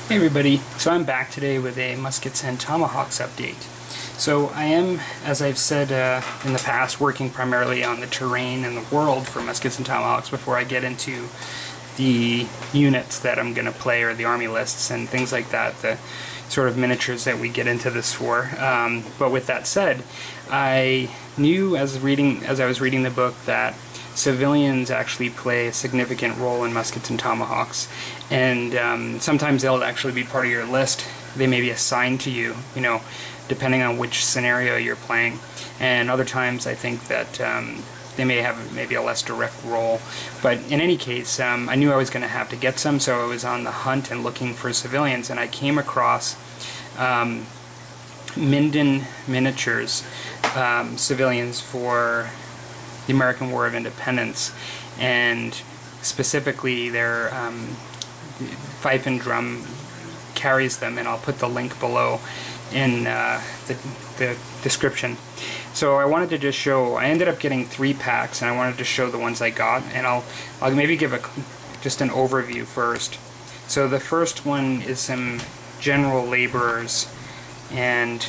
Hey everybody, so I'm back today with a Muskets and Tomahawks update. So I am, as I've said in the past, working primarily on the terrain and the world for Muskets and Tomahawks before I get into the units that I'm going to play, or the army lists and things like that, the sort of miniatures that we get into this for. But with that said, I knew as I was reading the book that civilians actually play a significant role in Muskets and Tomahawks, and sometimes they'll actually be part of your list. They may be assigned to you, depending on which scenario you're playing, and other times I think that they may have maybe a less direct role. But in any case, I knew I was going to have to get some, so I was on the hunt and looking for civilians, and I came across Minden miniatures, civilians for the American War of Independence, and specifically their Fife Drum carries them, and I'll put the link below in the description. So I wanted to just show, I ended up getting 3 packs, and I wanted to show the ones I got, and I'll maybe give just an overview first. So the first one is some general laborers, and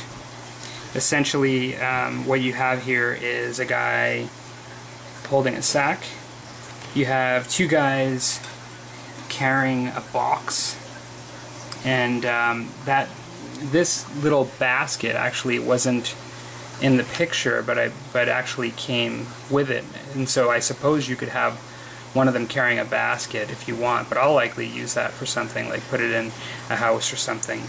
essentially what you have here is a guy holding a sack. You have 2 guys carrying a box, and this little basket actually wasn't in the picture, but actually came with it, and so I suppose you could have one of them carrying a basket if you want, but I'll likely use that for something like put it in a house or something.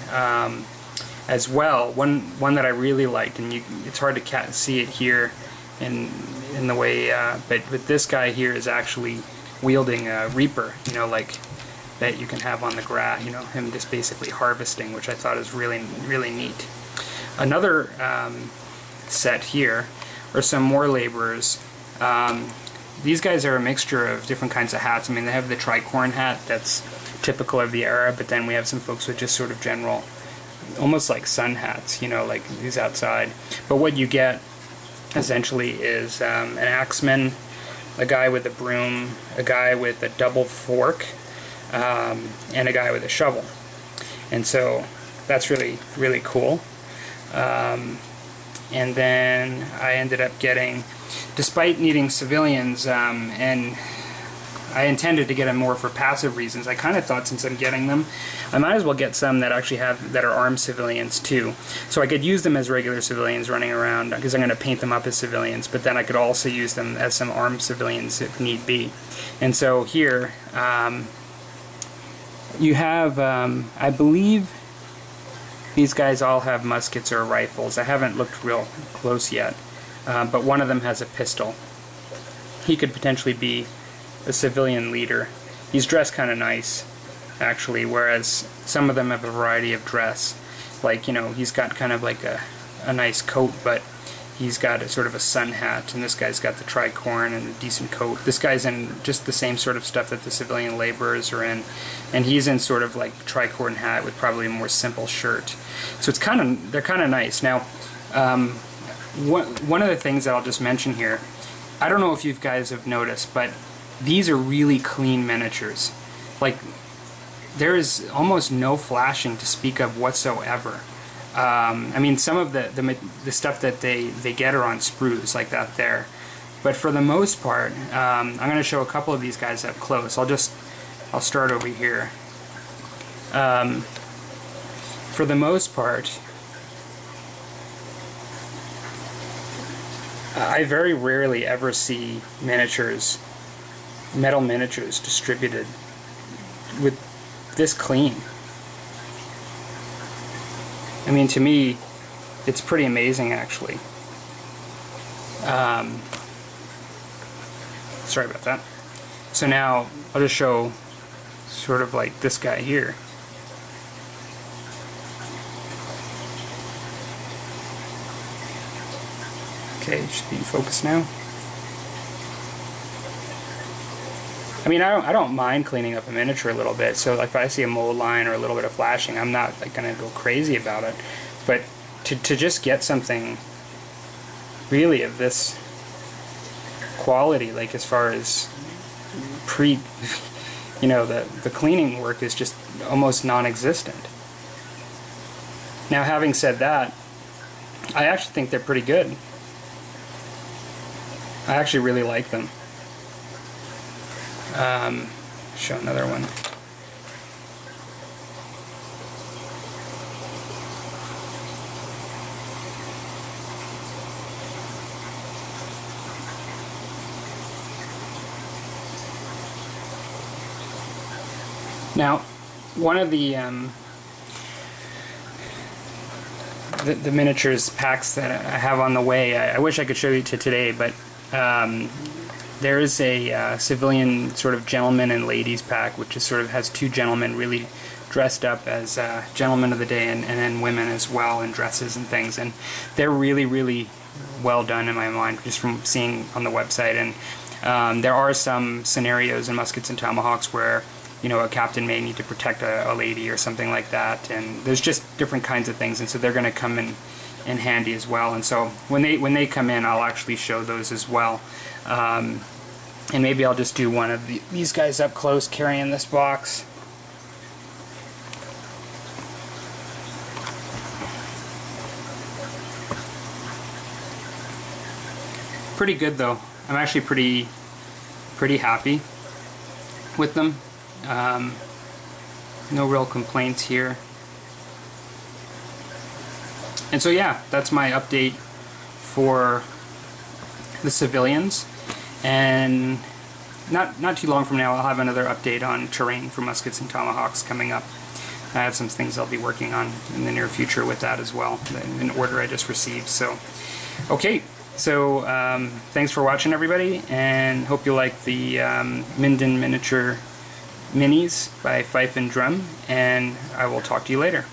As well, one that I really liked, and it's hard to see it here in the way, but this guy here is actually wielding a reaper, like that you can have on the grass, him just basically harvesting, which I thought is really, really neat. Another set here are some more laborers. These guys are a mixture of different kinds of hats. I mean, they have the tricorn hat that's typical of the era, but then we have some folks with just sort of general, almost like sun hats, like these outside. But what you get essentially is an axeman, a guy with a broom, a guy with a double fork, and a guy with a shovel. And so that's really, really cool. And then I ended up getting, despite needing civilians, and I intended to get them more for passive reasons, I kind of thought since I'm getting them, I might as well get some that actually that are armed civilians too. So I could use them as regular civilians running around, because I'm going to paint them up as civilians, but then I could also use them as some armed civilians if need be. And so here you have, I believe these guys all have muskets or rifles. I haven't looked real close yet, but one of them has a pistol. He could potentially be a civilian leader. He's dressed kind of nice, actually, whereas some of them have a variety of dress. Like, he's got kind of like a nice coat, but he's got a sort of a sun hat, and this guy's got the tricorn and a decent coat. This guy's in just the same sort of stuff that the civilian laborers are in, and he's in sort of like tricorn hat with probably a more simple shirt. So they're kind of nice. Now, one of the things that I'll just mention here, I don't know if you guys have noticed, but these are really clean miniatures. Like, there is almost no flashing to speak of whatsoever. I mean, some of the stuff that they get are on sprues like that there, but for the most part, I'm going to show a couple of these guys up close. I'll start over here. For the most part, I very rarely ever see metal miniatures distributed with this clean. I mean, to me, it's pretty amazing, actually. Sorry about that. So now, I'll just show sort of like this guy here. Okay, it should be in focus now. I mean, I don't mind cleaning up a miniature a little bit, so like if I see a mold line or a little bit of flashing, I'm not like going to go crazy about it. But to just get something really of this quality, like as far as you know, the cleaning work is just almost non-existent. Now, having said that, I actually think they're pretty good. I actually really like them. Show another one. Now, one of the miniatures packs that I have on the way, I wish I could show you today, but there is a civilian sort of gentleman and ladies pack, which is sort of has two gentlemen really dressed up as gentlemen of the day, and then women as well in dresses and things, and they're really, really well done in my mind, just from seeing on the website. And there are some scenarios in Muskets and Tomahawks where, you know, a captain may need to protect a lady or something like that, and there's just different kinds of things, and so they're going to come in handy as well. And so when they come in, I'll actually show those as well, and maybe I'll just do one of these guys up close carrying this box. Pretty good though. I'm actually pretty happy with them. No real complaints here. And so yeah, that's my update for the Civillians, and not too long from now I'll have another update on terrain for Muskets and Tomahawks coming up. I have some things I'll be working on in the near future with that as well, an order I just received. So okay, so thanks for watching everybody, and hope you like the Minden miniature minis by Fife Drum, and I will talk to you later.